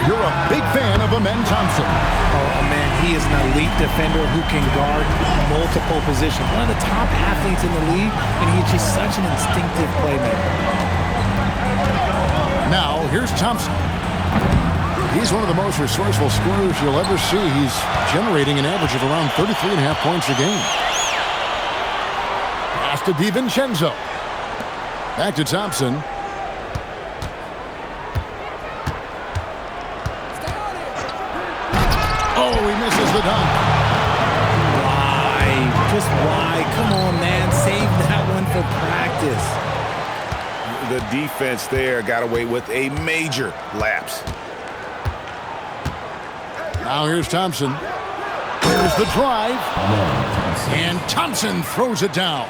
you're a big fan of Amen Thompson. Oh, man, he is an elite defender who can guard multiple positions. One of the top athletes in the league, and he's just such an instinctive playmaker. Now, here's Thompson. He's one of the most resourceful scorers you'll ever see. He's generating an average of around 33.5 points a game. Pass to DiVincenzo. Back to Thompson. Oh, he misses the dunk. Why? Just why? Come on, man. Save that one for practice. The defense there got away with a major lapse. Now here's Thompson. There's the drive. And Thompson throws it down.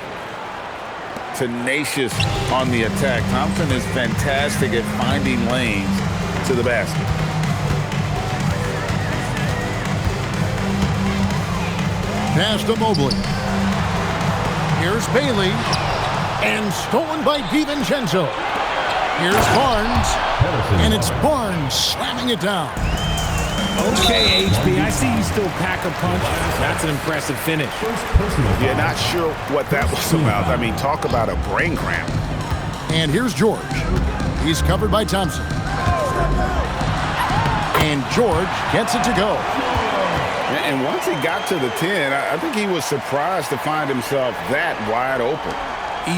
Tenacious on the attack. Thompson is fantastic at finding lanes to the basket. Pass to Mobley. Here's Bailey. And stolen by DiVincenzo. Here's Barnes. And it's Barnes slamming it down. Okay, HB, I see you still pack a punch. That's an impressive finish. Yeah, not sure what that was about. I mean, talk about a brain cramp. And here's George. He's covered by Thompson. And George gets it to go. And once he got to the 10, I think he was surprised to find himself that wide open.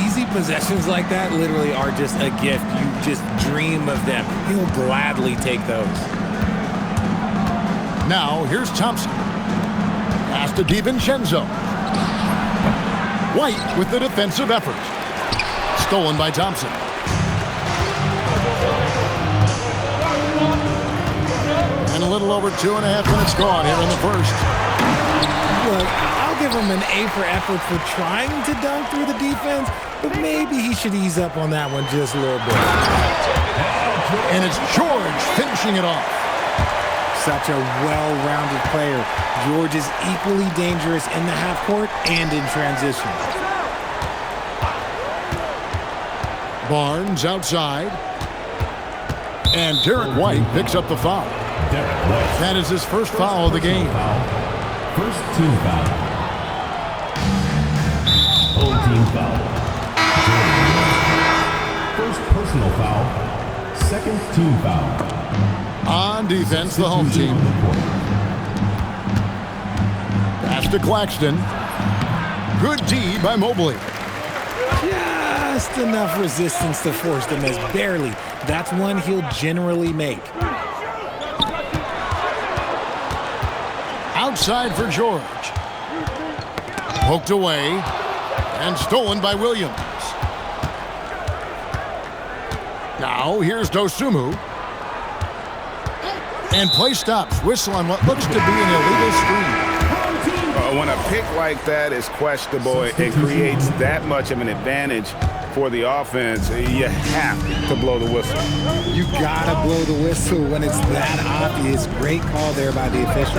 Easy possessions like that literally are just a gift. You just dream of them. He'll gladly take those. Now, here's Thompson. Pass to DiVincenzo. White with the defensive effort. Stolen by Thompson. And a little over 2.5 minutes gone here in the first. Look, I'll give him an A for effort for trying to dunk through the defense, but maybe he should ease up on that one just a little bit. And it's George finishing it off. Such a well-rounded player. George is equally dangerous in the half court and in transition. Barnes outside. And Derek White picks up the foul. That is his first foul of the game. First team foul. Full team foul. First personal foul. Second team foul. On defense, the home team. Pass to Claxton. Good D by Mobley. Just enough resistance to force the miss. Barely. That's one he'll generally make. Outside for George. Poked away. And stolen by Williams. Now here's Dosunmu. And play stops. Whistle on what looks to be an illegal screen. When a pick like that is questionable, it creates that much of an advantage for the offense. You have to blow the whistle. You gotta blow the whistle when it's that obvious. Great call there by the official.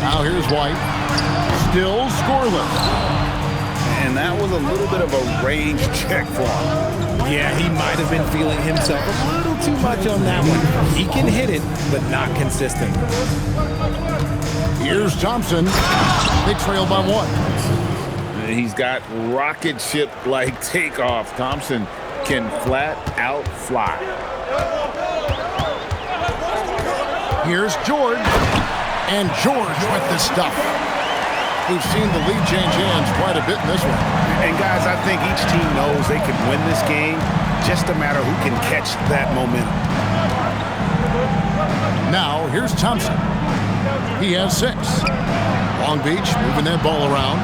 Now here's White. Still scoreless. And that was a little bit of a range check for him. Yeah, he might have been feeling himself a little too much on that one. He can hit it, but not consistent. Here's Thompson. They trail by 1. He's got rocket ship-like takeoff. Thompson can flat out fly. Here's George. And George with the stuff. We've seen the lead change hands quite a bit in this one. And guys, I think each team knows they can win this game. Just a matter who can catch that momentum. Now, here's Thompson. He has 6. Long Beach moving that ball around.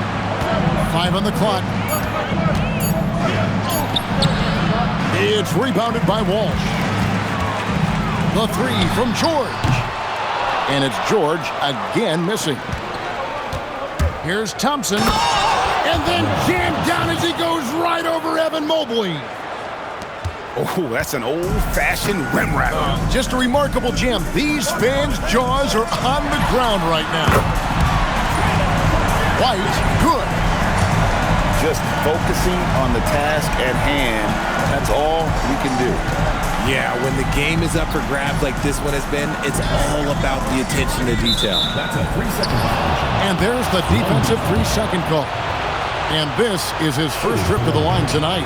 5 on the clock. It's rebounded by Walsh. The 3 from George. And it's George again missing. Here's Thompson. And then jammed down as he goes right over Evan Mobley. Oh, that's an old-fashioned rim wrap. Just a remarkable jam. These fans' jaws are on the ground right now. White, good. Just focusing on the task at hand. That's all we can do. Yeah, when the game is up for grabs like this one has been, it's all about the attention to detail. That's a 3-second violation. And there's the defensive 3-second call. And this is his first trip to the line tonight.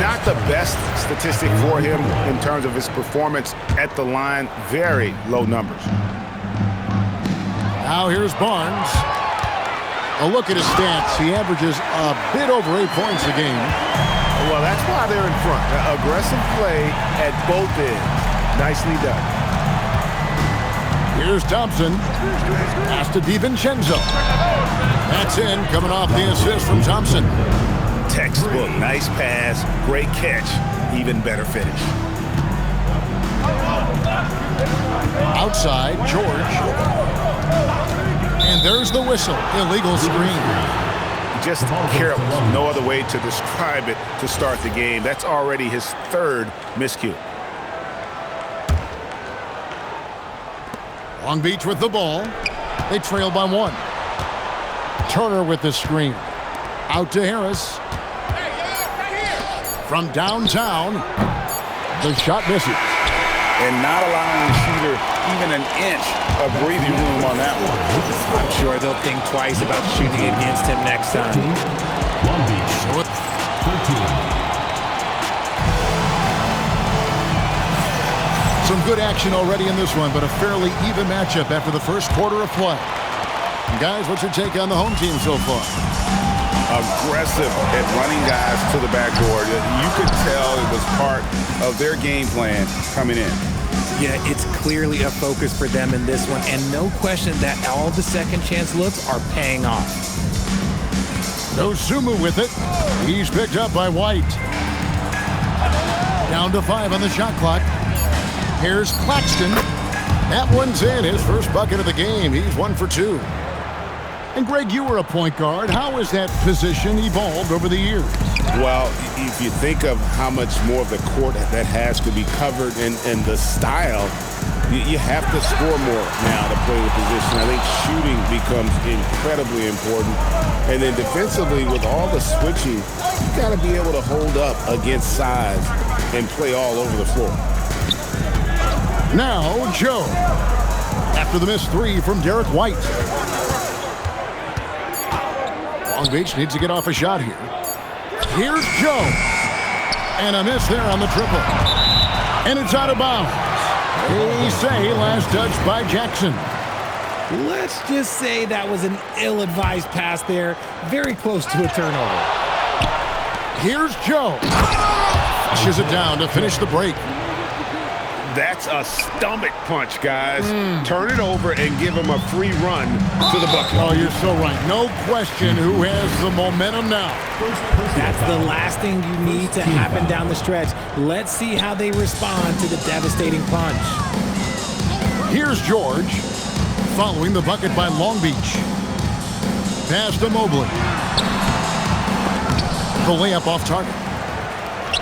Not the best statistic for him in terms of his performance at the line. Very low numbers. Now here's Barnes. A look at his stats. He averages a bit over 8 points a game. Well, that's why they're in front. Aggressive play at both ends. Nicely done. Here's Thompson. Pass to DiVincenzo. That's in, coming off the assist from Thompson. Textbook. Nice pass. Great catch. Even better finish. Outside, George. And there's the whistle. Illegal screen. Just careless. No other way to describe it to start the game. That's already his third miscue. Long Beach with the ball. They trail by 1. Turner with the screen. Out to Harris. From downtown. The shot misses. And not allowing the shooter even an inch of breathing room on that one. I'm sure they'll think twice about shooting against him next time. Long Beach. 13. Some good action already in this one, but a fairly even matchup after the first quarter of play. Guys, what's your take on the home team so far? Aggressive at running guys to the backboard. You could tell it was part of their game plan coming in. Yeah, it's clearly a focus for them in this one, and no question that all the second chance looks are paying off. Dosunmu with it. He's picked up by White. Down to 5 on the shot clock. Here's Claxton. That one's in, his first bucket of the game. He's 1 for 2. And Greg, you were a point guard. How has that position evolved over the years? Well, if you think of how much more of the court that has to be covered and the style, you have to score more now to play the position. I think shooting becomes incredibly important. And then defensively, with all the switching, you got to be able to hold up against size and play all over the floor. Now, Joe. After the missed 3 from Derek White. Long Beach needs to get off a shot here. Here's Joe. And a miss there on the triple. And it's out of bounds. They say last touch by Jackson. Let's just say that was an ill-advised pass there. Very close to a turnover. Here's Joe. Pushes it down to finish the break. That's a stomach punch, guys. Turn it over and give him a free run to the bucket. Oh, you're so right. No question who has the momentum now. That's the last thing you need to happen down the stretch. Let's see how they respond to the devastating punch. Here's George, following the bucket by Long Beach. Pass to Mobley. The layup off target.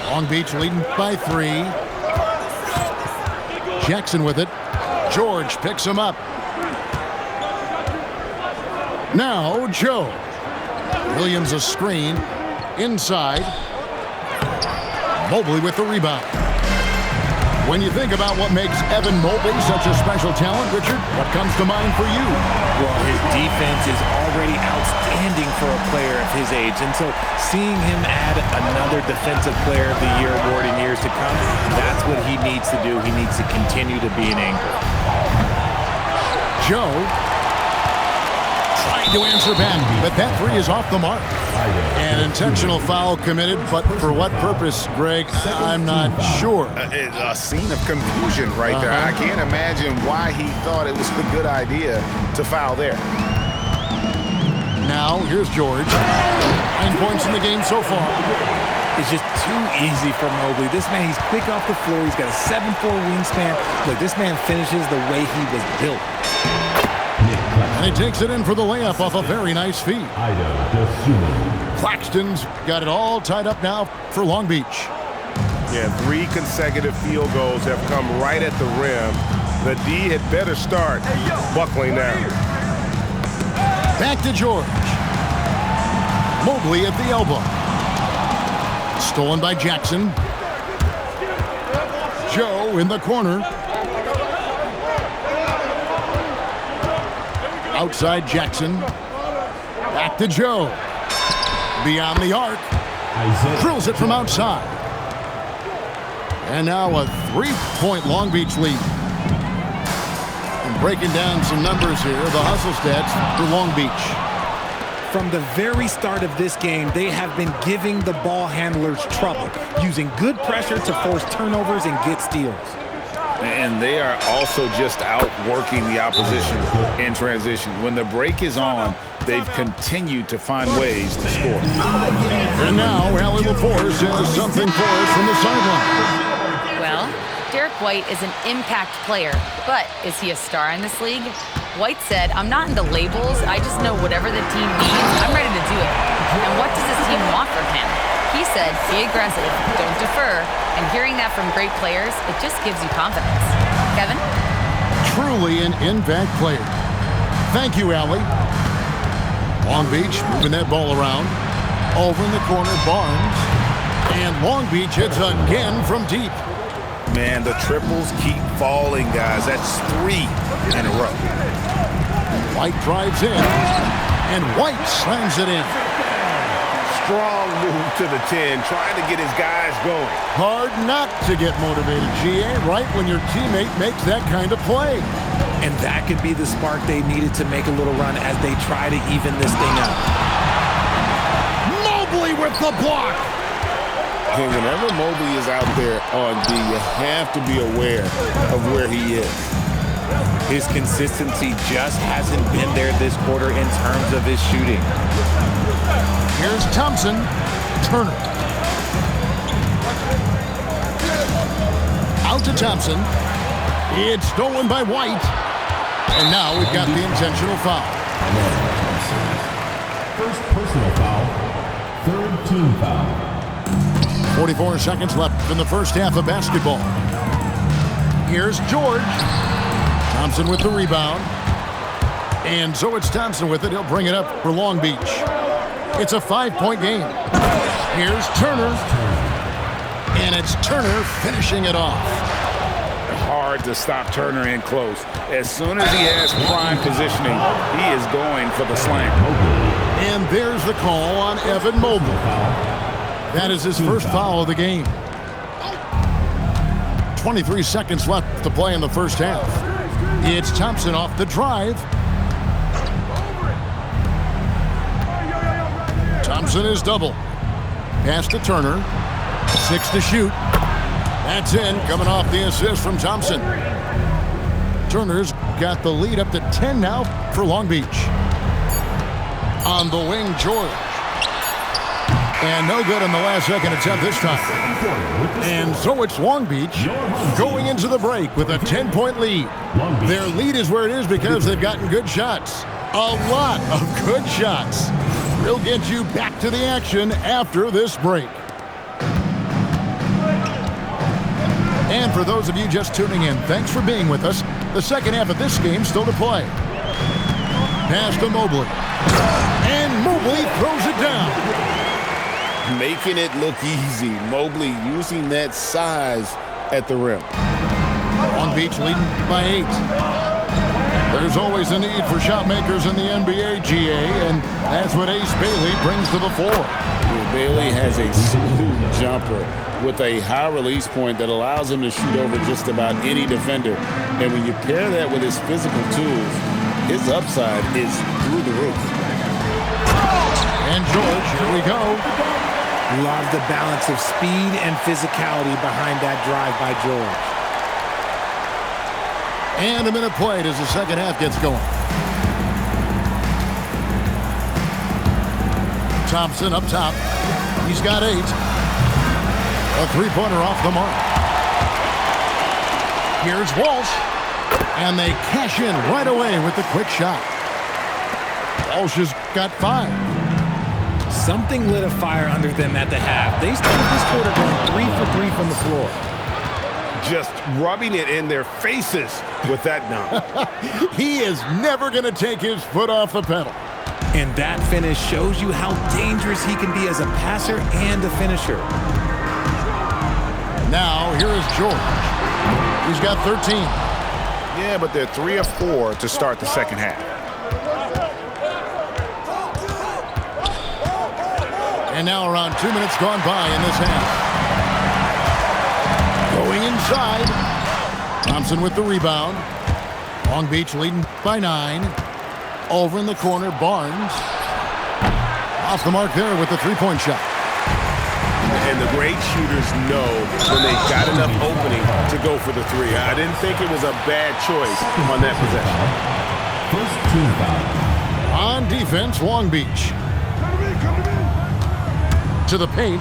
Long Beach leading by 3. Jackson with it. George picks him up. Now Joe. Williams a screen. Inside. Mobley with the rebound. When you think about what makes Evan Mobley such a special talent, Richard, what comes to mind for you? Well, his defense is already outstanding for a player of his age, and so seeing him add another Defensive Player of the Year award in years to come, that's what he needs to do. He needs to continue to be an anchor. Joe trying to answer back, but that 3 is off the mark. An intentional foul committed, but for what purpose, Greg, I'm not sure. A scene of confusion right there. I can't imagine why he thought it was a good idea to foul there. Now, here's George. 9 points in the game so far. It's just too easy for Mobley. This man, he's quick off the floor. He's got a 7'4" wingspan. Look, this man finishes the way he was built. And he takes it in for the layup off a very nice feed. Claxton's got it all tied up now for Long Beach. Yeah, 3 consecutive field goals have come right at the rim. The D had better start buckling down. Back to George. Mobley at the elbow. Stolen by Jackson. Joe in the corner. Outside Jackson. Back to Joe. Beyond the arc. Drills it from outside. And now a 3-point Long Beach lead. And breaking down some numbers here, the hustle stats for Long Beach. From the very start of this game, they have been giving the ball handlers trouble, using good pressure to force turnovers and get steals. And they are also just outworking the opposition in transition. When the break is on, they've continued to find ways to score. And now, Allie LaForce has something for us from the sideline. Well, Derek White is an impact player, but is he a star in this league? White said, "I'm not into labels. I just know whatever the team needs, I'm ready to do it." And what does his team want from him? He said, "Be aggressive, don't defer." And hearing that from great players, it just gives you confidence. Kevin? Truly an impact player. Thank you, Allie. Long Beach moving that ball around. Over in the corner, Barnes. And Long Beach hits again from deep. Man, the triples keep falling, guys. That's 3 in a row. White drives in, and White slams it in. Strong move to the 10, trying to get his guys going. Hard not to get motivated, GA, right when your teammate makes that kind of play. And that could be the spark they needed to make a little run as they try to even this thing up. Mobley with the block. And whenever Mobley is out there on D, you have to be aware of where he is. His consistency just hasn't been there this quarter in terms of his shooting. Here's Thompson. Turner. Out to Thompson. It's stolen by White. And now we've got the intentional foul. First personal foul. Third team foul. 44 seconds left in the first half of basketball. Here's George. Thompson with the rebound. And so it's Thompson with it. He'll bring it up for Long Beach. It's a 5-point game. Here's Turner. And it's Turner finishing it off. Hard to stop Turner in close. As soon as he has prime positioning, he is going for the slam. And there's the call on Evan Mobley. That is his first foul of the game. 23 seconds left to play in the first half. It's Thompson off the drive. Thompson is double. Pass to Turner. 6 to shoot. That's in, coming off the assist from Thompson. Turner's got the lead up to 10 now for Long Beach. On the wing, George. And no good in the last second attempt this time. And so it's Long Beach going into the break with a 10-point lead. Their lead is where it is because they've gotten good shots. A lot of good shots. We'll get you back to the action after this break. And for those of you just tuning in, thanks for being with us. The second half of this game still to play. Pass to Mobley. And Mobley throws it down. Making it look easy. Mobley using that size at the rim. Long Beach leading by 8. There's always a need for shot makers in the NBA, GA, and that's what Ace Bailey brings to the floor. Bailey has a smooth jumper with a high release point that allows him to shoot over just about any defender. And when you pair that with his physical tools, his upside is through the roof. And George, here we go. Love the balance of speed and physicality behind that drive by George. And a minute played as the second half gets going. Thompson up top. He's got 8. A three-pointer off the mark. Here's Walsh. And they cash in right away with the quick shot. Walsh has got 5. Something lit a fire under them at the half. They started this quarter going 3 for 3 from the floor. Just rubbing it in their faces with that dunk. He is never going to take his foot off the pedal. And that finish shows you how dangerous he can be as a passer and a finisher. Now, here is George. He's got 13. Yeah, but they're 3 of 4 to start the second half. And now around 2 minutes gone by in this half. Going inside. Thompson with the rebound. Long Beach leading by 9. Over in the corner, Barnes. Off the mark there with the three-point shot. And the great shooters know when they got enough opening to go for the three. I didn't think it was a bad choice on that possession. First team foul. On defense, Long Beach. To the paint.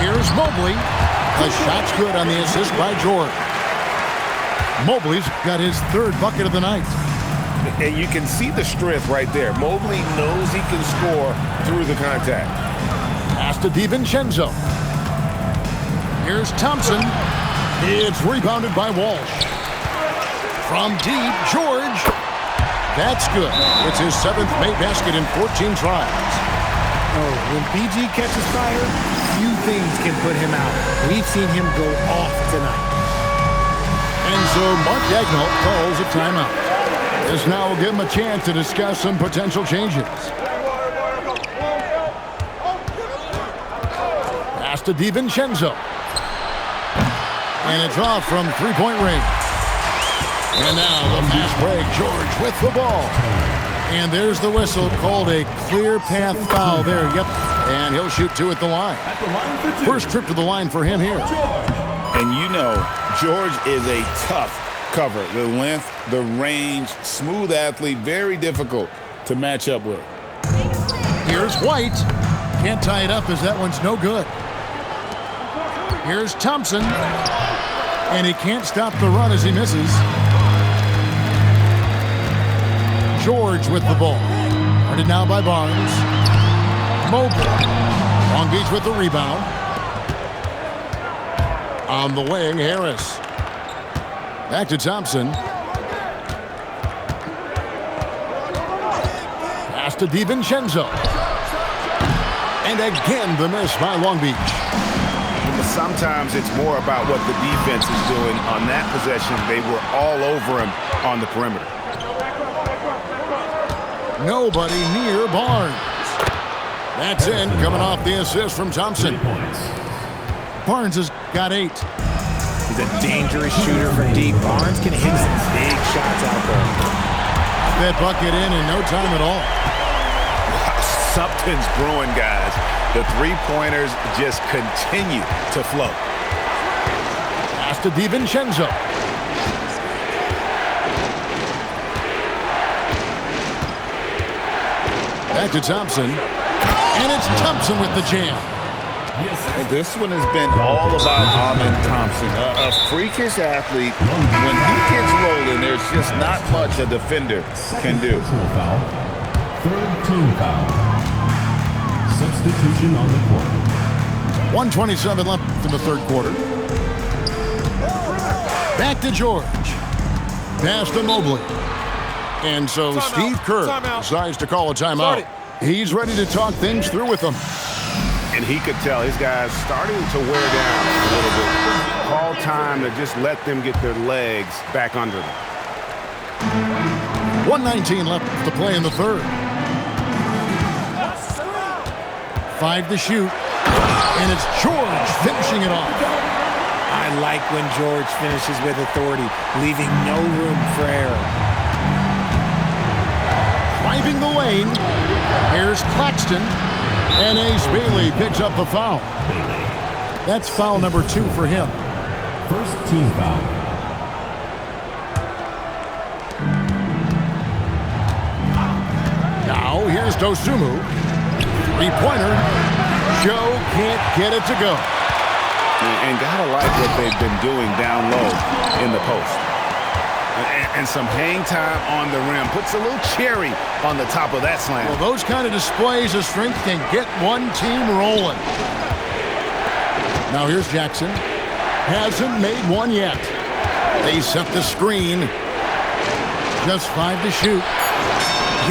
Here's Mobley. The shot's good on the assist by George. Mobley's got his 3rd bucket of the night. And you can see the strength right there. Mobley knows he can score through the contact. Pass to DiVincenzo. Here's Thompson. It's rebounded by Walsh. From deep, George. That's good. It's his 7th made basket in 14 tries. Oh, when BG catches fire, few things can put him out. We've seen him go off tonight. And so Mark Daigneault calls a timeout. This now will give him a chance to discuss some potential changes. Pass to DiVincenzo. And it's off from three-point range. And now the fast break. George with the ball. And there's the whistle, called a clear path foul there. Yep. And he'll shoot 2 at the line. First trip to the line for him here. And you know, George is a tough cover. The length, the range, smooth athlete, very difficult to match up with. Here's White. Can't tie it up as that one's no good. Here's Thompson. And he can't stop the run as he misses. George with the ball. Guarded now by Barnes. Mobley. Long Beach with the rebound. On the wing, Harris. Back to Thompson. Pass to DiVincenzo. And again, the miss by Long Beach. But sometimes it's more about what the defense is doing. On that possession, they were all over him on the perimeter. Nobody near Barnes. That's in, coming off the assist from Thompson. Barnes has got 8. He's a dangerous shooter for deep. Barnes can hit some big shots out there. That bucket in no time at all. Something's brewing, guys. The three-pointers just continue to flow. Pass to DiVincenzo. Back to Thompson. And it's Thompson with the jam. And this one has been all about Amen Thompson. A freakish athlete. When he gets rolling, there's just not much a defender can do. Foul. 3rd team foul. Substitution on the court. 1:27 left in the 3rd quarter. Back to George. Pass to Mobley. And so Steve Kerr decides to call a timeout. He's ready to talk things through with them. And he could tell his guys starting to wear down a little bit. Call time to just let them get their legs back under them. 1:19 left to play in the 3rd. 5 to shoot. And it's George finishing it off. I like when George finishes with authority, leaving no room for error. Driving the lane. Here's Claxton. And Ace Bailey picks up the foul. That's foul number 2 for him. First team foul. Now here's Dosunmu. Three-pointer. Joe can't get it to go. And gotta like what they've been doing down low in the post. And some hang time on the rim. Puts a little cherry on the top of that slam. Well, those kind of displays of strength can get one team rolling. Now here's Jackson. Hasn't made one yet. They set the screen. Just 5 to shoot.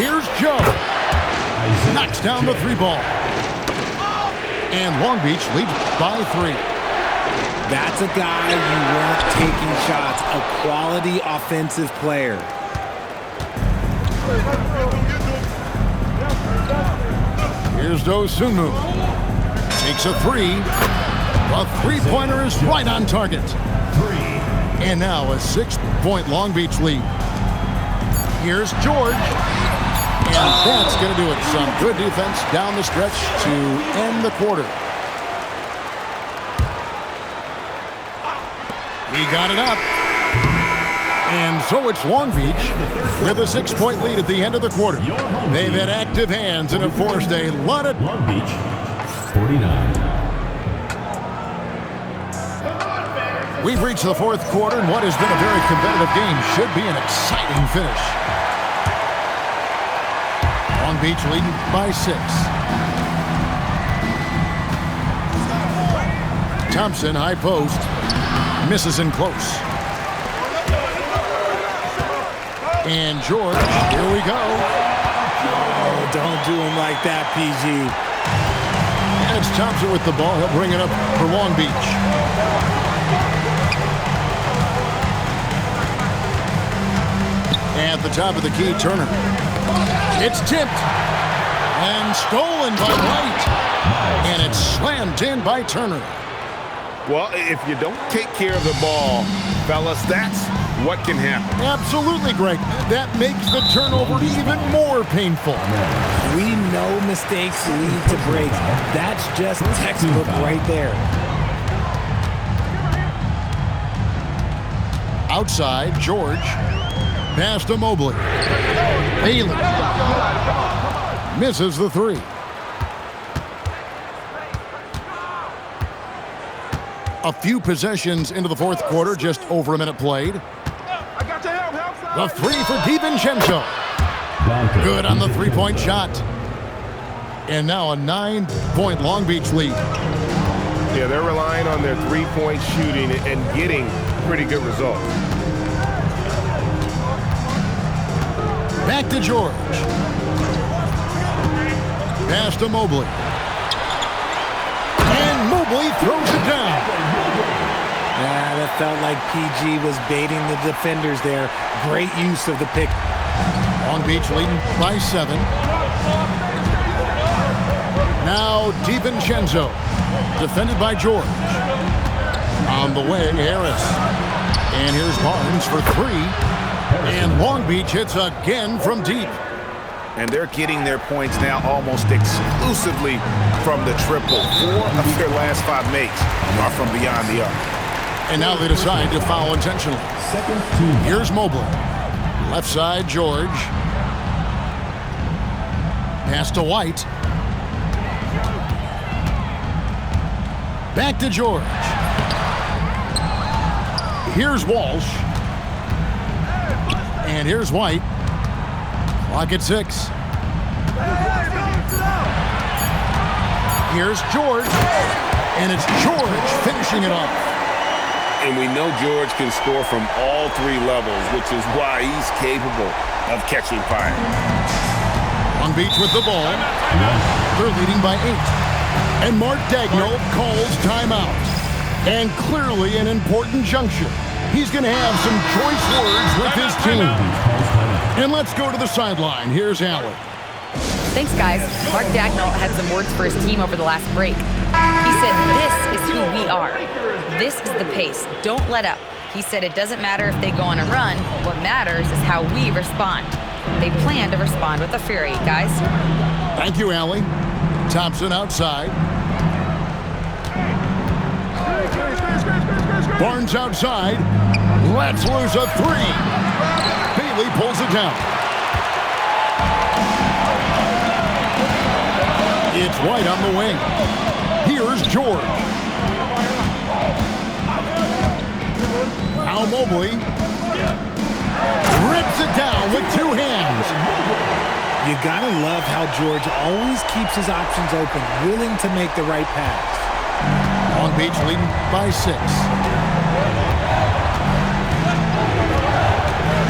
Here's Joe. Knocks down the 3 ball. And Long Beach leads by 3. That's a guy you want taking shots, a quality offensive player. Here's Dosunmu. Takes a three. A three-pointer is right on target. And now a 6-point Long Beach lead. Here's George. And that's going to do it. Some good defense down the stretch to end the quarter. He got it up. And so it's Long Beach with a 6-point lead at the end of the quarter. They've had active hands and have forced a lot of... Long Beach, 49. We've reached the fourth quarter, and what has been a very competitive game should be an exciting finish. Long Beach leading by 6. Thompson, high post, misses in close. And George, here we go. Oh, don't do him like that, PG. And it's Thompson with the ball. He'll bring it up for Long Beach. At the top of the key, Turner. It's tipped and stolen by White. And it's slammed in by Turner. Well, if you don't take care of the ball, fellas, that's what can happen. Absolutely, Greg. That makes the turnover even more painful. We know mistakes lead to breaks. That's just textbook right there. Outside, George. Pass to Mobley. Bailey. Misses the three. A few possessions into the fourth quarter, just over a minute played. The three for DiVincenzo. Good on the three-point shot. And now a 9-point Long Beach lead. Yeah, they're relying on their three-point shooting and getting pretty good results. Back to George. Pass to Mobley. And Mobley throws it down. Yeah, that felt like PG was baiting the defenders there. Great use of the pick. Long Beach leading by 7. Now DiVincenzo. Defended by George. On the way, Harris. And here's Barnes for 3. And Long Beach hits again from deep. And they're getting their points now almost exclusively from the triple. 4 of their last 5 makes are from beyond the arc. And now they decide to foul intentionally. Here's Mobley. Left side, George. Pass to White. Back to George. Here's Walsh. And here's White. Clock at 6. Here's George. And it's George finishing it off. And we know George can score from all 3 levels, which is why he's capable of catching fire. Long Beach with the ball. They're leading by 8. And Mark Daigneault calls timeout. And clearly an important juncture. He's going to have some choice words with his team. And let's go to the sideline. Here's Allen. Thanks, guys. Mark Daigneault had some words for his team over the last break. He said, "This is who we are. This is the pace. Don't let up." He said it doesn't matter if they go on a run. What matters is how we respond. They plan to respond with a fury, guys. Thank you, Allie. Thompson outside. Barnes outside. Let's lose a 3. Bailey pulls it down. It's White on the wing. Here's George. Now Mobley rips it down with 2 hands. You gotta love how George always keeps his options open, willing to make the right pass. Long Beach leading by 6.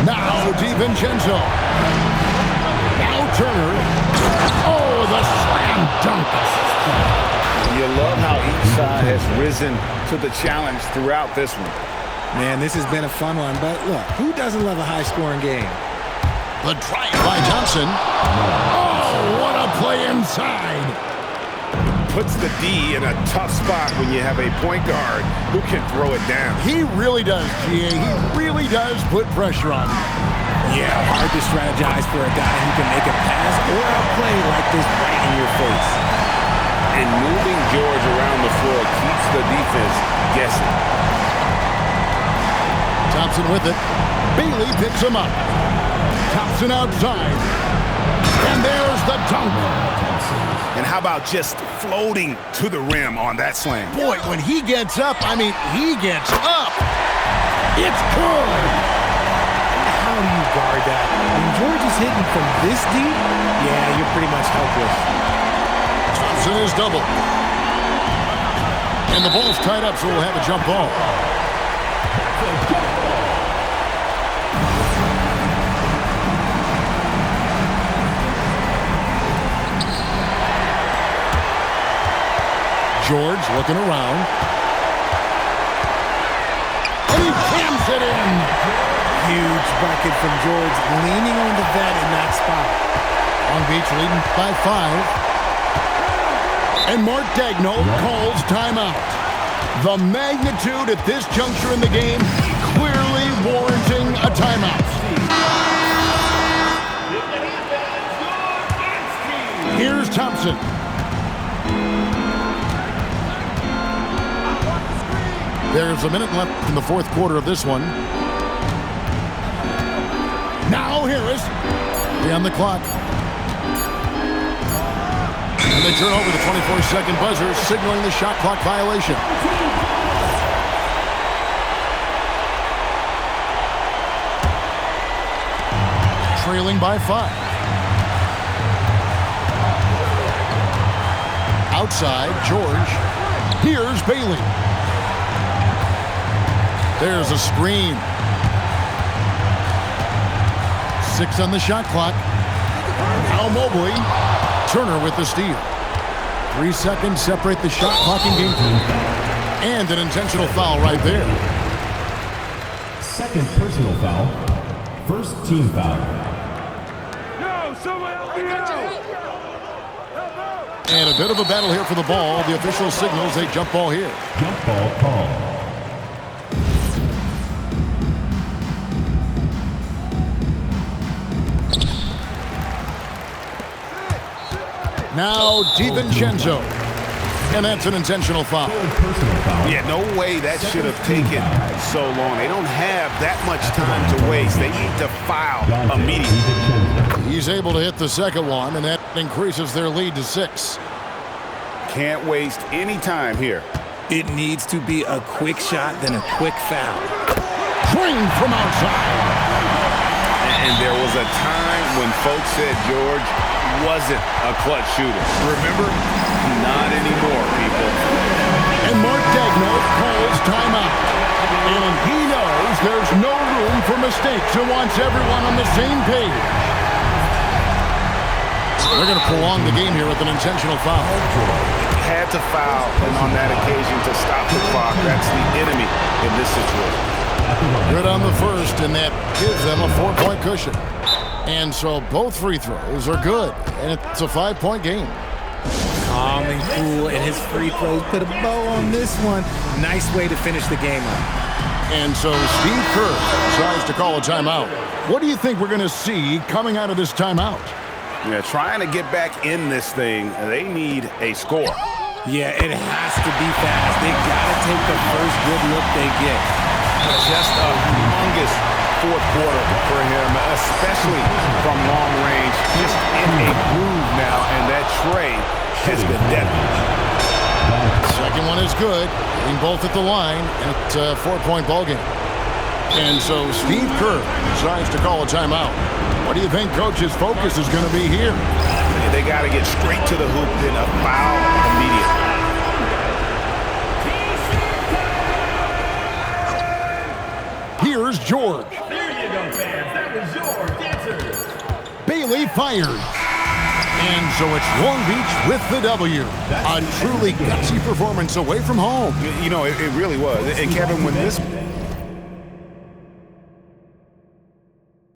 Now DiVincenzo. Now Turner. Oh, the slam dunk. You love how each side has risen to the challenge throughout this one. Man, this has been a fun one, but look, who doesn't love a high-scoring game? The drive by Thompson. Oh, what a play inside. Puts the D in a tough spot when you have a point guard who can throw it down. He really does, GA. He really does put pressure on him. Yeah, hard to strategize for a guy who can make a pass or a play like this right in your face. And moving George around the floor keeps the defense guessing. Thompson with it. Bailey picks him up. Thompson outside. And there's the dunk. And how about just floating to the rim on that slam? Boy, when he gets up, I mean, he gets up. It's good. How do you guard that? When George is hitting from this deep, yeah, you're pretty much helpless. Thompson is double. And the ball's tied up, so we'll have a jump ball. George looking around. And he jams it in. Huge bucket from George, leaning on the vet in that spot. Long Beach leading by 5. And Mark Daigneault calls timeout. The magnitude at this juncture in the game clearly warranting a timeout. Here's Thompson. There's a minute left in the fourth quarter of this one. Now Harris on the clock. And they turn over the 24-second buzzer, signaling the shot clock violation. Trailing by 5. Outside, George. Here's Bailey. There's a screen. 6 on the shot clock. Now Mobley. Turner with the steal. 3 seconds separate the shot clock and game time. And an intentional foul right there. Second personal foul. First team foul. And a bit of a battle here for the ball. The official signals a jump ball here. Jump ball call. Now DiVincenzo. And that's an intentional foul. Yeah, no way that should have taken so long. They don't have that much time to waste. They need to foul immediately. He's able to hit the second one, and that increases their lead to 6. Can't waste any time here. It needs to be a quick shot, then a quick foul. Drained from outside. And there was a time when folks said George wasn't a clutch shooter. Remember? Not anymore, people. And Mark Daigneault calls timeout. And he knows there's no room for mistakes and wants everyone on the same page. They're going to prolong the game here with an intentional foul. Had to foul, and on that occasion to stop the clock. That's the enemy in this situation. Good on the first, and that gives them a 4-point cushion. And so both free throws are good, and it's a 5-point game. Calm and cool, and his free throws put a bow on this one. Nice way to finish the game up. And so Steve Kerr tries to call a timeout. What do you think we're going to see coming out of this timeout? Yeah, trying to get back in this thing, they need a score. Yeah, it has to be fast. They got to take the first good look they get. Just a humongous fourth quarter for him, especially from long range. Just in a groove now, and that tray has been deadly. Second one is good, hitting both at the line, and it's a 4-point ball game. And so Steve Kerr decides to call a timeout. What do you think Coach's focus is going to be here? They got to get straight to the hoop, then a foul immediately. Here's George. There you go, fans. That was your answer. Bailey fires. And so it's Long Beach with the W. A truly gutsy performance away from home. You know, it really was. And Kevin, when this